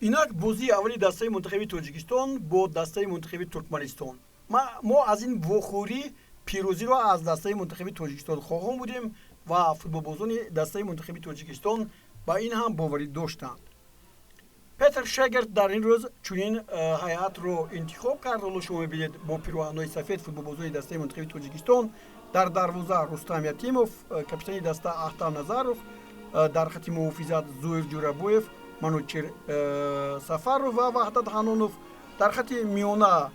инак бозии аввали дастаи мунтахаби тоҷикистон бо дастаи мунтахаби туркманистон. мо аз ин вохӯрӣ пирӯзиро аз дастаи мунтахаби тоҷикистон хоҳон будем ва футболбозони дастаи мунтахаби тоҷикистон ба ин ҳам боварӣ доштанд. петр шегерт дар ин рӯз чунин ҳайатро интихоб кард. ҳоло шумо мебинед бо пироҳанҳои сафед футболбозони дастаи мунтахаби тоҷикистон. дар дарвоза Рустам Ятимов, капитани даста Ахтам Назаров, дар хати муҳофизат Зуир Ҷурабоев, Манучир Сафаров ва Ваҳдат Ҳанонов, дар хати миёна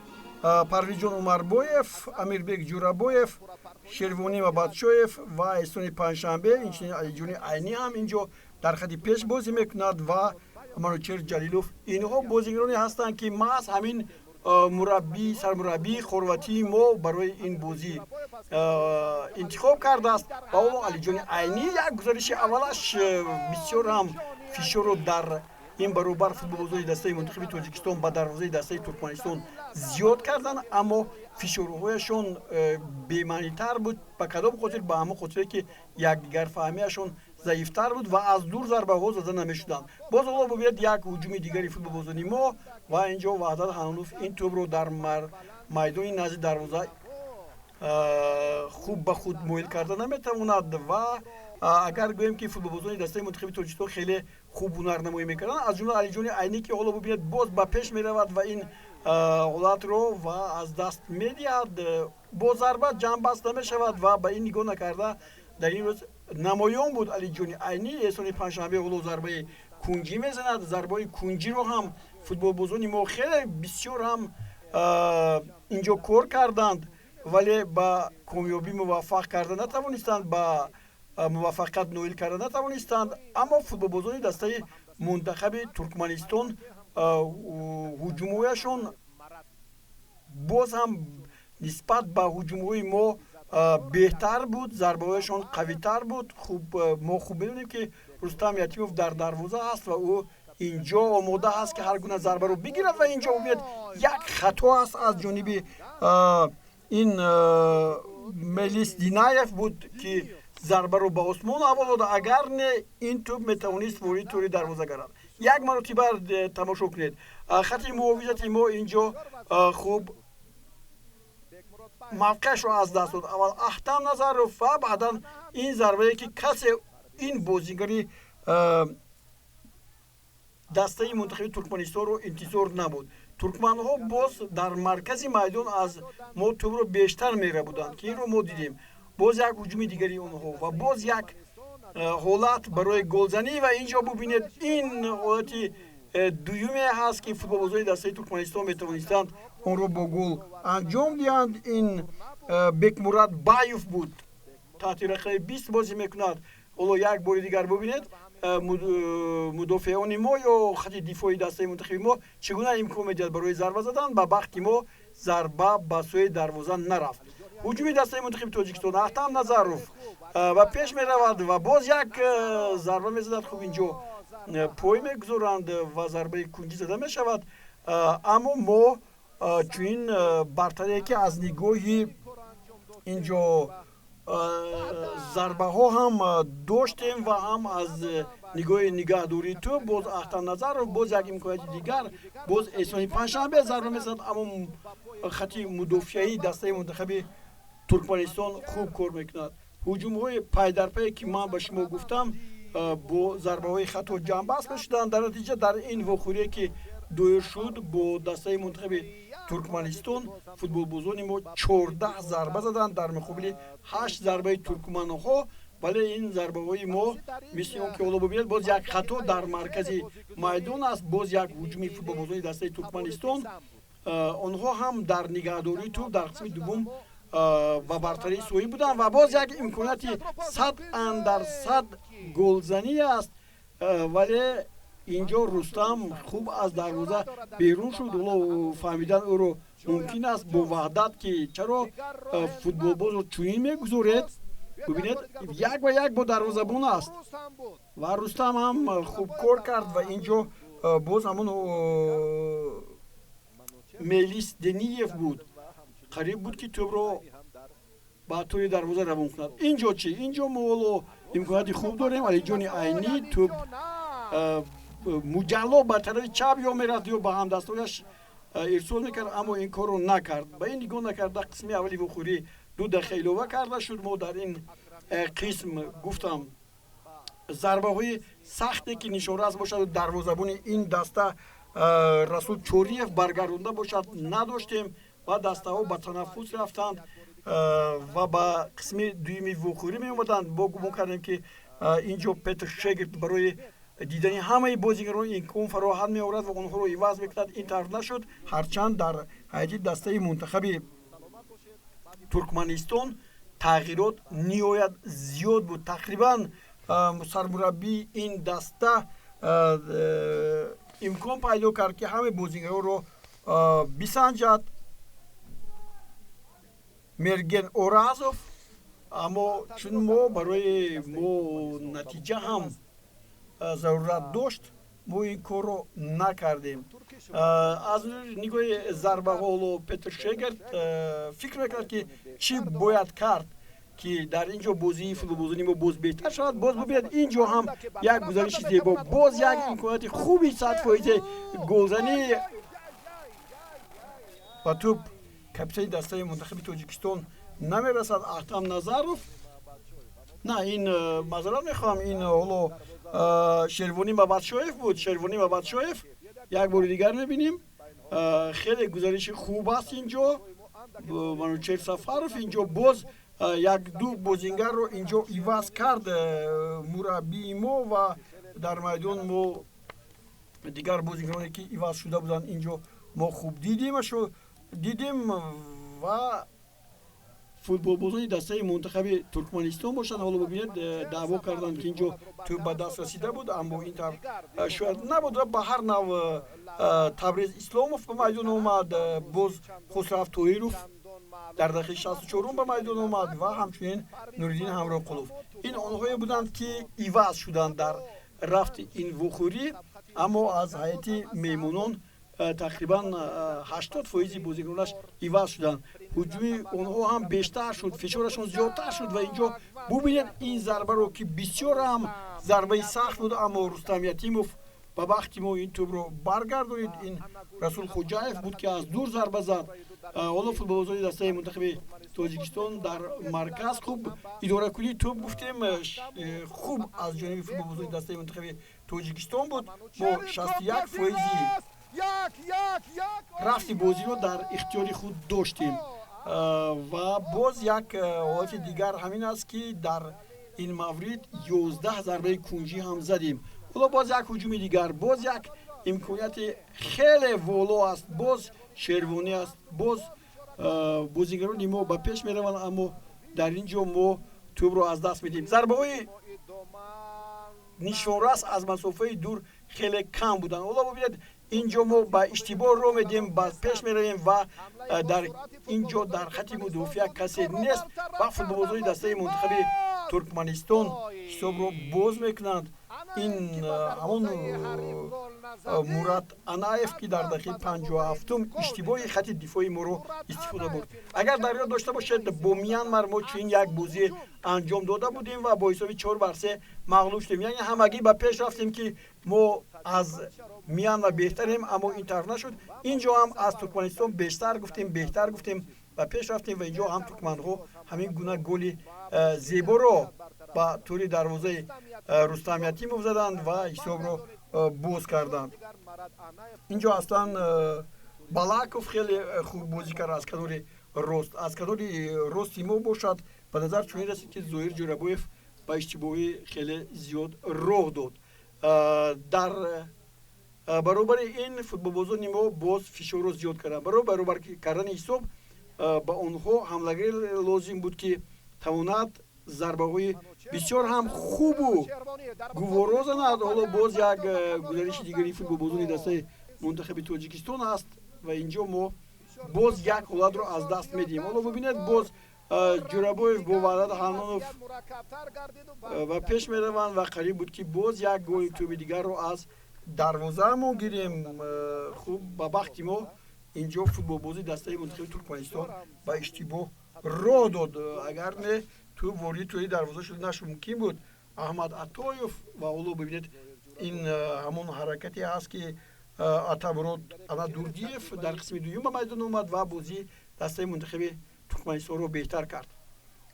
Парвиҷон Умарбоев, Амирбек Ҷурабоев, Шервонӣ Мабадшоев ва Эҳсони Панҷшанбе, инчунин Алиҷони Айнӣ ҳам инҷо дар хати пеш бозӣ мекунад ва Манучир Ҷалилов. Инҳо бозигароне ҳастанд ки маҳз ҳамин мураббии сармураббии хорватии мо барои ин бозӣ интихоб кардааст. ва Алиҷони Айнӣ як гузариши аввалаш бисёр ҳам фишорро дар ин баробар футболбозони дастаи мунтахаби тоҷикистон ба дарвозаи дастаи туркманистон зиёд карданд, аммо фишорҳояшон бемаънитар буд. ба кадом хотир? ба ҳамон хотире ки якдигарфаҳмиашон заифтар буд ва аз дур зарбаҳо зада намешуданд. боз ҳоло бубинед як ҳуҷуми дигари футболбозони мо ва инҷо Ваҳдат Ҳанонов ин тӯбро дар майдони назди дарвоза хуб ба худ моил карда наметавонад ва агар гӯем ки футболбозони дастаи мунтахаби тоҷикистон хеле хуб ҳунарнамоӣ мекарданд, аз ҷумла Алиҷони Айнӣ ки ҳоло бубинед боз ба пеш меравад ва ин ҳолатро ва аз даст медиҳад, бо зарба ҷамъбаст намешавад ва ба ин нигоҳ накарда дар ин рӯз намоён буд Алиҷони Айнӣ. Эҳсони Панҷшанбе ҳоло зарбаи кунҷӣ мезанад. Зарбаи кунҷиро ҳам футболбозони мо хеле бисёр ҳам инҷо кор карданд, вале ба комёбӣ муваффақ карда натавонистанд, ба муваффақият ноил карда натавонистанд. Аммо футболбозони дастаи мунтахаби Туркманистон ҳуҷумҳояшон боз ҳам нисбат ба ҳуҷумҳои мо беҳтар буд, зарбаҳояшон қавитар буд. мо хуб медонем ки Рустам Ятимов дар дарвоза ҳаст ва ӯ инҷо омода ҳаст ки ҳар гуна зарбаро бигирад ва инҷо бубинед як хато аст аз ҷониби ин Мелис Динаев буд ки зарбаро ба осмон ҳавол дода. Агар не ин тӯб метавонист ворид тӯри дарвоза гардад. як маротиба тамошо кунед. хати муҳофизати мо инҷо хуб мавқеашро аз даст дод. аввал Ахтам Назаров ва баъдан ин зарбае ки касе ин бозигари дастаи мунтахаби Туркманистонро интизор набуд. туркманҳо боз дар маркази майдон аз мо тӯбро бештар мерабуданд ки инро мо дидем. боз як ҳуҷуми дигари онҳо ва боз як ҳолат барои голзанӣ ва инҷо бубинед ин ҳолати дуюме ҳаст ки футболбозони дастаи Туркманистон метавонистанд онро бо гол анҷом диҳанд. ин Бекмурод Баев буд, таҳти рақами 20 бозӣ мекунад. ҳоло як бори дигар бубинед мудофиёни мо ё хати дифои дастаи мунтахаби мо чӣ гуна имкон медиҳад барои зарба задан. ба бахти мо зарба ба сӯи дарвоза нарафт. ҳуҷуми дастаи мунтахаби Тоҷикистон Ахтам Назаров ба пеш меравад ва боз як зарба мезанад. хуб инҷо пой мегузоранд ва зарбаи кунҷӣ зада мешавад. аммо мо чунин бартарие ки аз нигоҳи инҷо зарбаҳо ҳам доштем ва ҳам аз нигоҳи нигаҳдории тӯб боз Ахтам Назаров боз як имконияти дигар, боз Эҳсони Панҷшанбе зарба мезанад. аммо хати мудофиаи дастаи мунтахаби Туркманистон хуб кор мекунад. ҳуҷумҳои пайдарпае ки ман ба шумо гуфтам бо зарбаҳои хато ҷамъбаст мешуданд. дар натиҷа дар ин вохӯрие ки доир шуд бо дастаи мунтахаби Туркманистон футболбозони мо 14 зарба заданд дар муқобили 8 зарбаи туркманҳо. вале ин зарбаҳои мо мисли он ки ҳоло бубинед боз як хато дар маркази майдон аст. боз як ҳуҷуми футболбозони дастаи Туркманистон. онҳо ҳам дар нигаҳдории тӯб дар қисми дуввум ва бартарӣ соҳиб буданд ва боз як имконияти 100% голзанӣ аст. вале инҷо Рустам хуб аз дарвоза берун шуд. ҳоло фаҳмидан ӯро мумкин аст бо ваҳдат ки чаро футболбозро чунин мегузоред. бубинед як ва як бо дарвозабон аст ва Рустам ҳам хуб кор кард ва инҷо боз ҳамон Мелис Динаев буд, қариб буд ки тӯбро ба тӯри дарвоза равон кунад. инҷо чӣ? инҷо мо ҳоло имконияти хуб дорем. Алиҷони Айнӣ тӯб муҷалло ба тарафи чап ё мерафт ё ба ҳамдастояш ирсол мекард, аммо ин корро накард. Ба ин нигоҳ накарда қисми аввали вухӯрӣ 2 дақиқа илова карда шуд. мо дар ин қисм гуфтам зарбаҳои сахте ки нишонрас бошад дарвозабони ин даста Расул Чориев баргардонда бошад надоштем ва дастаҳо ба танаффус рафтанд ва ба қисми дуюми вухӯрӣ меомаданд. мо гумон кардем ки инҷо Петр Шегирт барои дидани ҳамаи бозигарон имкон фароҳам меорад ва онҳоро иваз мекунад. ин тараф нашуд, ҳарчанд дар ҳайати дастаи мунтахаби Туркманистон тағйирот ниҳоят зиёд буд. Тақрибан сармураббии ин даста имкон пайдо кард ки ҳамаи бозигаронро бисанҷад. Мерген Оразов, аммо чун мо барои мо натиҷа ҳам зарурат дошт, мо ин корро накардем. Аз нигоҳи зарбаҳоло Петр Шегерт фикр мекард ки чӣ бояд кард ки дар инҷо бозии футболбозони мо боз беҳтар шавад. Боз бубинед инҷо ҳам як гузариши зебо, боз як имконияти хуби 100% голзанӣ ба туп капитани дастаи мунтахаби Тоҷикистон намерасад Ахтам Назаров. На, ин маъзарат мехоҳам, ин ҳоло Шервонӣ Мабадшоев буд. Шервонӣ Мабадшоев як бори дигар мебинем. Хеле гузариши хуб аст инҷо. Манучер Сафаров инҷо боз як-ду бозингарро инҷо иваз кард мураббии мо ва дар майдон мо дигар бозингароне ки иваз шуда буданд инҷо мо хуб дидем ва футболбозони дастаи мунтахаби Туркманистон бошанд. ҳоло бибинед даъво карданд ки инҷо тӯб ба даст расида буд, аммо ин тавр шояд набуд. Ба ҳар нав Табриз Исломов ба майдон омад, боз Хусрав Тоиров дар дақиқаи 64 ба майдон омад ва ҳамчунин Нуриддин Ҳамроқулов. ин онҳое буданд ки иваз шуданд дар рафти ин вухӯрӣ, аммо аз ҳайати меҳмонон тақрибан 80% бозигаронаш иваз шуданд. ҳуҷуми онҳо ҳам бештар шуд, фишорашон зиёдтар шуд ва инҷо бубинед ин зарбаро ки бисёр ҳам зарбаи сахт буд, аммо Рустам Ятимов ба бахти мо ин тӯбро баргардонид. ин Расул Хоҷаев буд ки аз дур зарба зад. ҳоло футболбозони дастаи мунтахаби Тоҷикистон дар марказ хуб идоракунии тӯб гуфтем хуб аз ҷониби футболбозони дастаи мунтахаби Тоҷикистон буд. мо 61% рафти бозиро дар ихтиёри худ доштем ва боз як ҳолати дигар ҳамин аст ки дар ин маврид 11 зарбаи кунҷӣ ҳам задем. ҳоло боз як ҳуҷуми дигар, боз як имконияти хеле воло аст, боз Шервонӣ аст, боз бозигарони мо ба пеш мераванд, аммо дар ин ҷо мо тӯбро аз даст медиҳем. Зарбаҳои нишонрас аз масофаи дур хеле кам буданд. ҳоло бубинед инҷо мо ба иштибоҳ роҳ медиҳем, ба пеш меравем ва дар инҷо дар хати мудофиа касе нест ва футболбозони дастаи мунтахаби Туркманистон ҳисобро боз мекунанд. ин ҳамон Мурад Анаев ки дар дақиқаи 57 иштибоҳи хати дифои моро истифода бурд. Агар дар ёд дошта бошед, бо Мянмар мо чунин як бозӣ анҷом дода будем ва бо ҳисоби 4-3 мағлуб шудем. яъне ҳамагӣ ба пеш рафтем ки мо аз Мянмар беҳтарем, аммо ин тараф нашуд. инҷо ҳам аз Туркманистон бештар гуфтем, беҳтар гуфтем, ба пеш рафтем ва инҷо ҳам туркманҳо ҳамин гуна голи зеборо ба тури дарвозаи Рустам Ятимов заданд ва ҳисобро боз карданд. инҷо аслан Балаков хеле хуб бозӣ кард аз канори рост. Аз канори рости мо бошад, ба назар чунин расид ки Зоҳир Ҷӯрабоев ба иштибоҳи хеле зиёд роҳ дод. Дар баробари ин футболбозони мо боз фишорро зиёд карданд. Барои баробар кардани ҳисоб ба онҳо ҳамлагарӣ лозим буд ки тавонад зарбаҳои бисёр ҳам хубу гуворо занад. ҳоло боз як гузариши дигари футболбозони дастаи мунтахаби Тоҷикистон аст ва инҷо мо боз як ҳолатро аз даст медиҳем. ҳоло бубинед боз Ҷӯрабоев бо Ваҳдат Ҳанонов ба пеш мераванд ва қариб буд ки боз як голи тӯби дигарро аз дарвозаамон гирем. хуб ба бахти мо инҷо футболбози дастаи мунтахаби Туркманистон ба иштибоҳ роҳ дод. агар не тӯб ворид тӯи дарвоза шуда наш мумкин буд. Аҳмад Атоев ва ҳоло бибинед ин ҳамон ҳаракате ҳаст ки атамурод анадурдиев дар қисми дуюм ба майдон омад ва бозӣ дастаи мунтахаби туркманистонро беҳтар кард.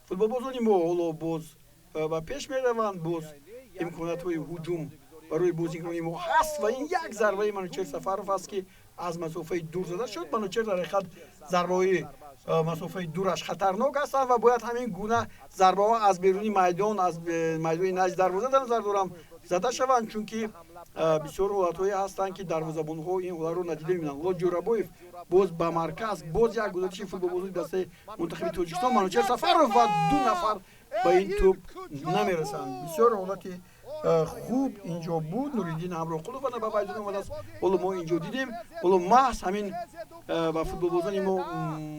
Футболбозони мо ҳоло боз ба пеш мераванд, боз имконатҳои ҳуҷум барои бозигарони мо ҳаст ва ин як зарбаи Манучер Сафаров аст ки аз масофаи дур зада шуд. Манучер дар ҳақиқат зарбаҳои масофаи дураш хатарнок ҳастанд ва бояд ҳамин гуна зарбаҳо аз беруни майдон, аз майдони назди дарвоза дар назар дорам, зада шаванд, чунки бисёр ҳолатҳое ҳастанд ки дарвозабонҳо ин ҳолатро надида мебинанд. Ҳоло Ҷӯрабоев боз ба марказ, боз як гузариши футболбозии дастаи мунтахаби Тоҷикистон Манучер Сафаров ва ду нафар ба ин туп намерасанд. Бисёр ҳолати хуб инҷо буд. Нуриддин Ҳамроқулов ба майдон омадааст. Ҳоло мо инҷо дидем, ҳоло маҳз ҳамин ба футболбозони мо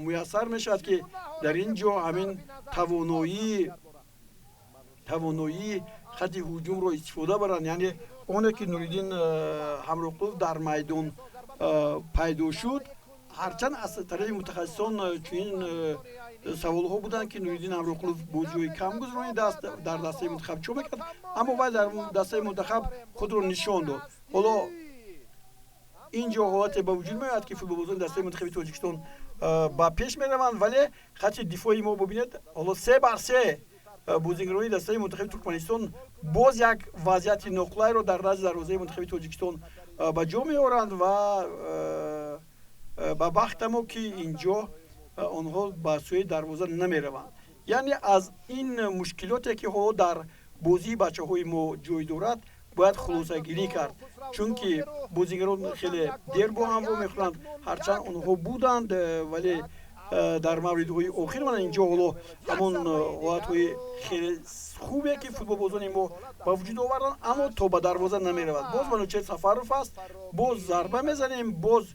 муяссар мешавад ки дар ин ҷо ҳамин тавоноии хати ҳуҷумро истифода баранд. Яъне оне ки Нуриддин Ҳамроқулов дар майдон пайдо шуд, ҳарчанд аз тарафи мутахассисон чунин саволҳо буданд ки Нуриддин Ҳамроқулов бозиҳои кам гузаронида дар дастаи мунтахаб чо мекард, аммо вай дар дастаи мунтахаб худро нишон дод. ҳоло ин ҷо ҳолате ба вуҷуд меояд ки футболбозони дастаи мунтахаби Тоҷикистон ба пеш мераванд, вале хати дифои мо бубинед, ҳоло 3 бар 3 бозигарони дастаи мунтахаби Туркманистон боз як вазъияти ноқулайро дар назди дарвозаи мунтахаби Тоҷикистон ба ҷо меоранд ва ба бахтамо ки инҷо онҳо ба сӯи дарвоза намераванд. Яъне аз ин мушкилоте ки ҳоло дар бозии бачаҳои мо ҷой дорад бояд хулосагирӣ кард, чунки бозигарон хеле дер бо ҳам мехӯранд, ҳарчанд онҳо буданд, вале дар мавридҳои охир мана инҷо ҳоло ҳамон ҳолатҳои хеле хубе ки футболбозони мо ба вуҷуд оварданд, аммо то ба дарвоза намеравад. Боз Манучер Сафаров аст, боз зарба мезанем, боз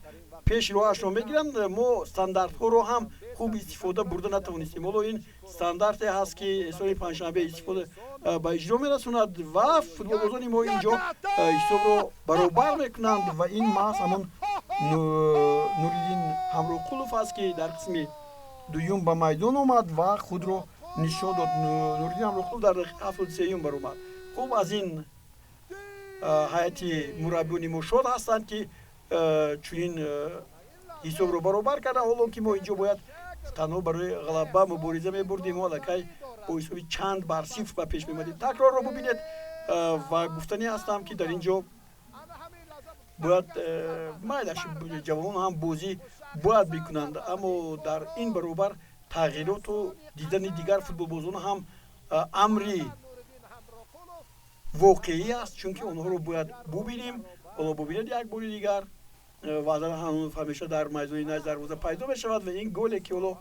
пеши роҳашро мегиранд. Мо стандартҳоро ҳам хуб истифода бурда натавонистем. Ҳоло ин стандарте ҳаст ки эсони панҷшанбе истифода ба иҷро мерасонад ва футболбозони мо инҷо ҳисобро баробар мекунанд ва ин маҳз ҳамон Нуриддин Ҳамроқулов аст ки дар қисми дуюм ба майдон омад ва худро нишон дод. Нуриддин Ҳамроқулов дар 73-ум баромад. Хуб, аз ин ҳайати мураббиёни мо шод ҳастанд ки чунин ҳисобро баробар карда. Ҳоло ки мо инҷо бояд танҳо барои ғалаба мубориза мебурдем, аллакай бо ҳисоби чанд бар сифр ба пеш мемадем. Такрорро бубинед ва гуфтанӣ ҳастам ки дар ин ҷо бояд майдаш ҷавонон ҳам бозӣ бояд бикунанд, аммо дар ин баробар тағйироту дидани дигар футболбозон ҳам амри воқеӣ аст, чунки онҳоро бояд бубинем. ҳоло бубинед як бори дигар ваъдан ҳамеша дар майдони назди дарвоза пайдо мешавад ва ин голе ки ҳоло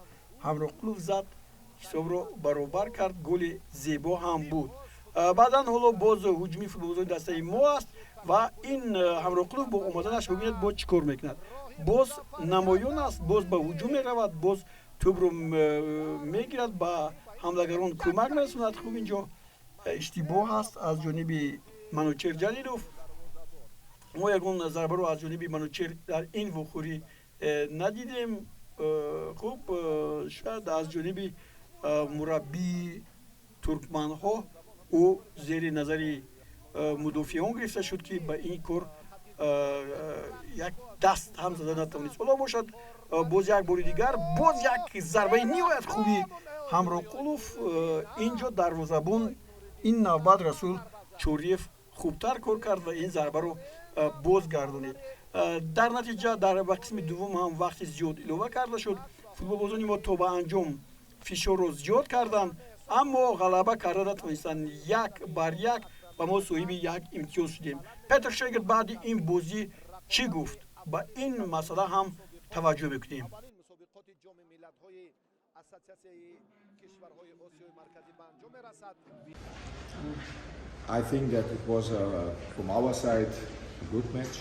Ҳамроқулов зад ҳисобро баробар кард, голи зебо ҳам буд. баъдан ҳоло боз ҳуҷуми футболбозони дастаи мо аст ва ин Ҳамроқулов бо омаданаш бубинед боз чӣ кор мекунад. Боз намоён аст, боз ба ҳуҷум меравад, боз тӯбро мегирад, ба ҳамлагарон кӯмак мерасонад. хуб, инҷо иштибоҳ аст аз ҷониби Манучер Ҷалилов. мо ягон зарбаро аз ҷониби Манучер дар ин вохӯрӣ надидем. хуб, шояд аз ҷониби мураббии туркманҳо ӯ зери назари мудофиён гирифта шуд ки ба ин кор як даст ҳам зада натавонист. ҳоло бошад, боз як бори дигар, боз як зарбаи ниҳоят хуби Ҳамроқулов. инҷо дарвозабон ин навбат Расул Чориев хубтар кор кард ва ин зарбаро боз гардонид. дар натиҷа дар ба қисми дуввум ҳам вақти зиёд илова карда шуд. Футболбозони мо то ба анҷом фишорро зиёд карданд, аммо ғалаба карда натавонистанд. 1-1 ва мо соҳиби як имтиёз шудем. Петр Шегирд баъди ин бозӣ чӣ гуфт? Ба ин масъала ҳам таваҷҷӯҳ мекунем. I think that it was from our side a good match.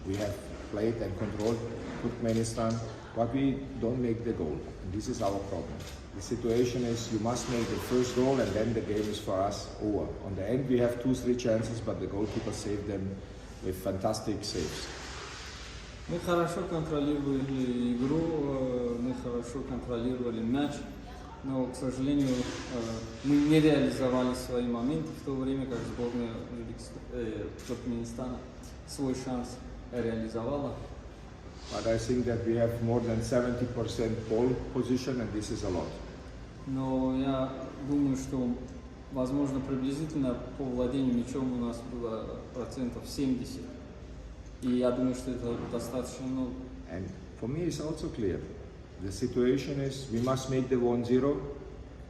We have played and controlled Turkmenistan, but we don't make the goal. And this is our problem. The situation is you must make the first goal and then the game is for us over. On the end we have 2-3 chances, but the goalkeeper saved them with fantastic saves. Мы хорошо контролировали игру, мы хорошо контролировали мяч, но, к сожалению, мы не реализовали свои моменты в то время, как сборная Туркменистана свой шанс реализовала. But I think that we have more than 70% ball position, and this is a lot. Но я думаю, что, возможно, приблизительно по владению мячом у нас было процентов 70. И я думаю, что это достаточно много. And for me, it's also clear. The situation is we must make the 1-0,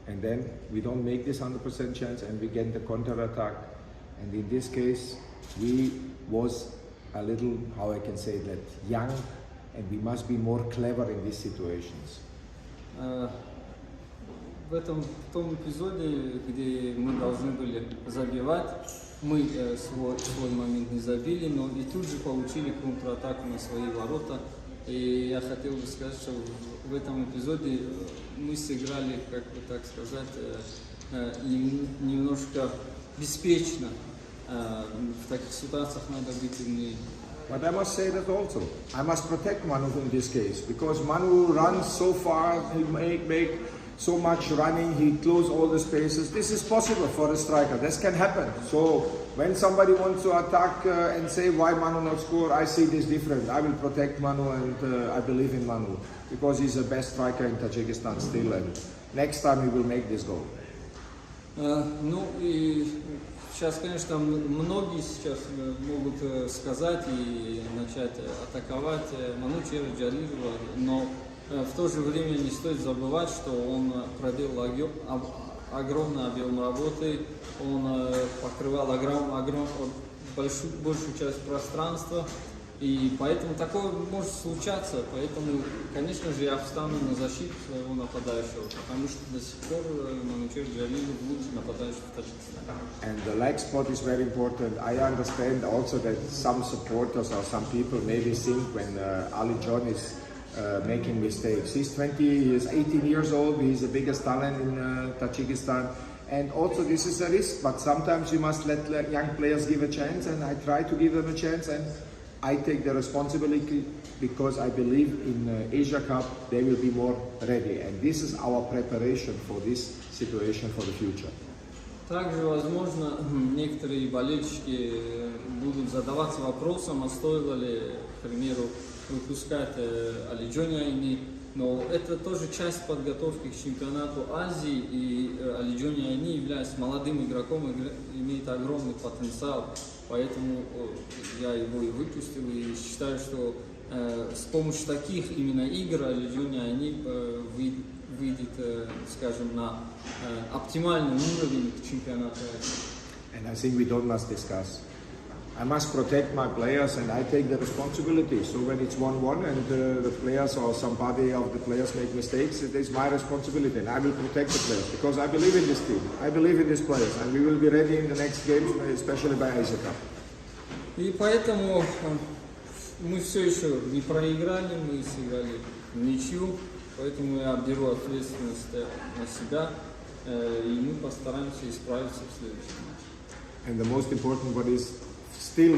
and then we don't make this 100% chance, and we get the counter-attack. And in this case, we was a little, how I can say that, young, and we must be more clever in these situations. В том эпизоде, где мы должны были забивать, мы свой момент не забили, но и тут же получили контратаку на свои ворота. И я хотел бы сказать, что в этом эпизоде мы сыграли, как бы так сказать, немножко беспечно. В таких ситуациях надо быть умнее. But I must say that also. I must protect Manu in this case, because Manu runs so far, he make so much running, he close all the spaces. This is possible for a striker, this can happen. So when somebody wants to attack and say why Manu not score, I see this different. I will protect Manu, and I believe in Manu, because he's the best striker in Tajikistan still, and next time he will make this goal. Ну и сейчас, конечно, многие сейчас могут сказать и начать атаковать Манучера Джалилова, но в то же время не стоит забывать, что он проделал огромный объем работы, он покрывал большую часть пространства, и поэтому такое может случаться, поэтому, конечно же, я встану на защиту своего нападающего, потому что до сих пор Манучер Джалилов лучший нападающий в Таджикистане. And the leg spot is very important. I understand also that some supporters or some people maybe think when Ali John is making mistakes. He's 18 years old, he's the biggest talent in Tajikistan. And also this is a risk, but sometimes you must let young players give a chance, and I try to give them a chance, and I take the responsibility because I believe in Asia Cup they will be more ready, and this is our preparation for this situation for the future. Также, возможно, некоторые болельщики будут задаваться вопросом, а стоило ли, к примеру, выпускать Али Джони, но это тоже часть подготовки к чемпионату Азии, и Али Джони является молодым игроком, имеет огромный потенциал, поэтому я его и выпустил, и считаю, что с помощью таких именно игр Али Джони выйдет, скажем, на оптимальный уровень к чемпионату Азии. And I think we don't must discuss. I must protect my players, and I take the responsibility. So when it's 1-1 and the players or somebody of the players make mistakes, it is my responsibility, and I will protect the players because I believe in this team. I believe in these players, and we will be ready in the next games, especially by Asia Cup. И поэтому мы все еще не проиграли, мы сыграли в ничью, поэтому я беру ответственность на себя, и мы постараемся исправиться в следующем матче. And the most important one is still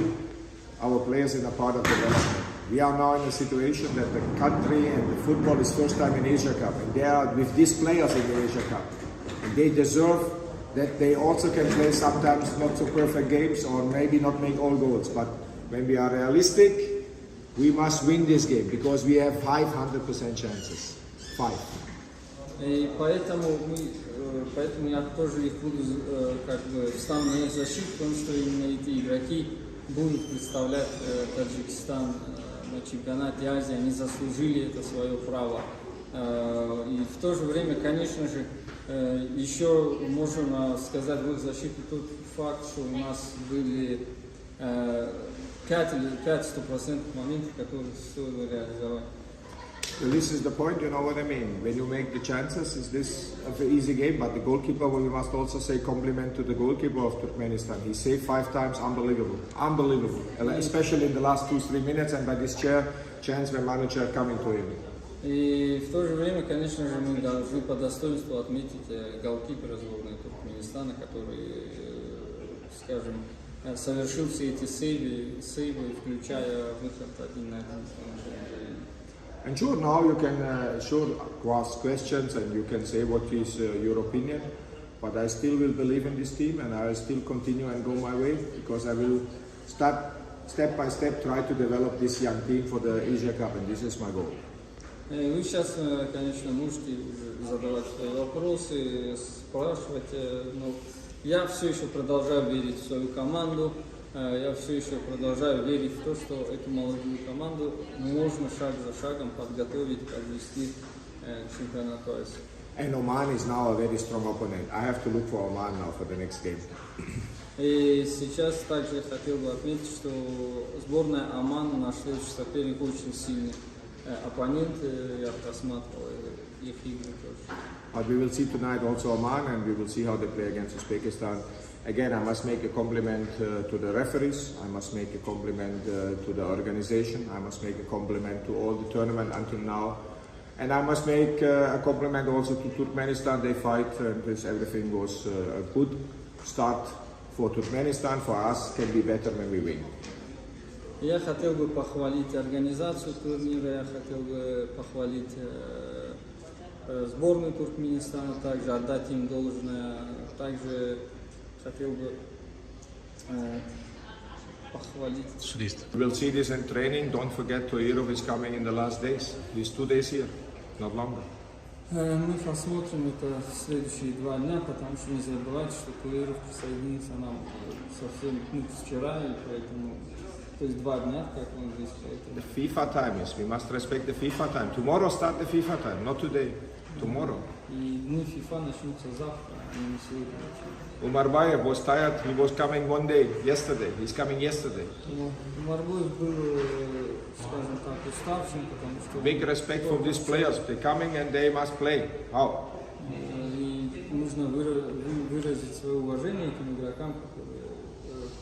our players in a part of development. We are now in a situation that the country and the football is first time in Asia Cup, and they are with these players in the Asia Cup, and they deserve that they also can play sometimes not so perfect games or maybe not make all goals, but when we are realistic, we must win this game because we have 500% chances. 5. И поэтому я тоже их буду встану на их защиту, потому что именно эти игроки будут представлять Таджикистан на чемпионате Азии, они заслужили это свое право. И в то же время, конечно же, еще можно сказать в их защиту тот факт, что у нас были 5 стопроцентных моментов, которые стоило реализовать. So this is the point, you know what I mean. When you make the chances, is this an easy game? But the goalkeeper, well, we must also say compliment to the goalkeeper of Turkmenistan. He saved 5 times, unbelievable, unbelievable. Especially in the last 2-3 minutes, and by this chance when manager coming to him. И в то же время, конечно же, мы должны по достоинству отметить голкипера сборной Туркменистана, который, скажем, совершил все эти сейвы, включая выход 1-1. And sure, now you can ask questions and you can say what is your opinion. but I still will believe in this team and I will still continue and go my way because I will start step by step try to develop this young team for the Asia Cup and this is my goal. Вы сейчас, конечно, можете уже задавать свои вопросы, спрашивать, но я все еще продолжаю верить в свою команду, я все еще продолжаю верить в то, что эту молодую команду можно шаг за шагом подготовить, подвести к чемпионату Азии. And Oman is now a very strong opponent. I have to look for Oman now for the next game. И сейчас также хотел бы отметить, что сборная Омана, наш следующий соперник, очень сильный оппонент. Я просматривал их игры тоже. But we will see tonight also Oman and we will see how they play against Uzbekistan. Again, I must make a compliment to the referees. I must make a compliment to the organization. I must make a compliment to all the tournament until now. And I must make a compliment also to Turkmenistan. They fight and everything was a good start for Turkmenistan. For us, can be better when we win. Я хотел бы похвалить организацию турнира, я хотел бы похвалить сборную Туркменистана, также отдать им должное, также хотел бы похвалить. We'll see this in training. Don't forget Toirov is coming in the last days. He's 2 days here, not longer. Мы посмотрим это в следующие 2 дня, потому что не забывайте, что Туиров присоединится нам совсем вчера, и поэтому, то есть 2 дня, как он здесь, поэтому. The FIFA time is, we must respect the FIFA time. Tomorrow start the FIFA time, not today, tomorrow. И дни FIFA начнутся завтра, а не сегодня. Umarbayev was tired, he was coming one day, yesterday, he's coming yesterday. Умарбаев был, скажем так, уставшим, потому что... Big respect for these players, they're coming and they must play. How? И нужно выразить свое уважение этим игрокам, которые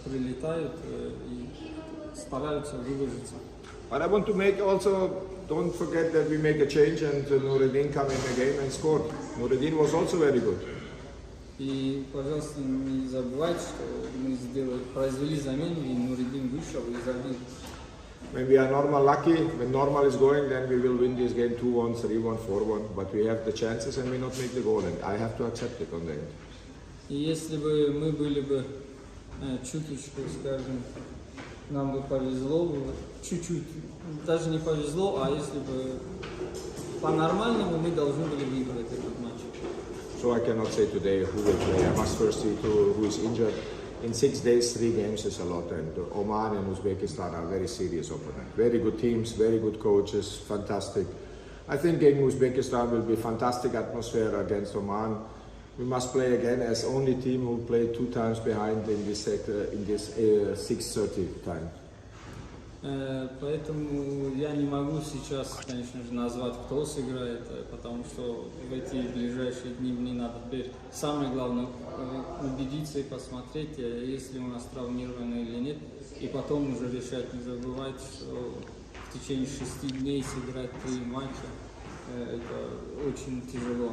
прилетают и стараются выложиться. But I want to make also, don't forget that we make a change and Nureddin come in again and scored. Nureddin was also very good. И, пожалуйста, не забывайте, что мы произвели замену, и Нуриддин вышел и забил. When we are normal lucky, when normal is going, then we will win this game 2-1, 3-1, 4-1. But we have the chances and we not make the goal, and I have to accept it on the end. И если бы мы были бы чуточку, скажем, нам бы повезло, чуть-чуть, даже не повезло, а если бы по-нормальному мы должны были выиграть этот матч. So I cannot say today who will play. I must first see who is injured. In 6 days, 3 games is a lot, and Oman and Uzbekistan are very serious opponents. Very good teams, very good coaches, fantastic. I think in Uzbekistan will be fantastic atmosphere against Oman. We must play again as only team who played 2 times behind in this 6:30 time. Поэтому я не могу сейчас, конечно же, назвать, кто сыграет, потому что в эти ближайшие дни мне надо теперь самое главное убедиться и посмотреть, если у нас травмированы или нет, и потом уже решать. Не забывайте, что в течение 6 дней сыграть 3 матча, это очень тяжело.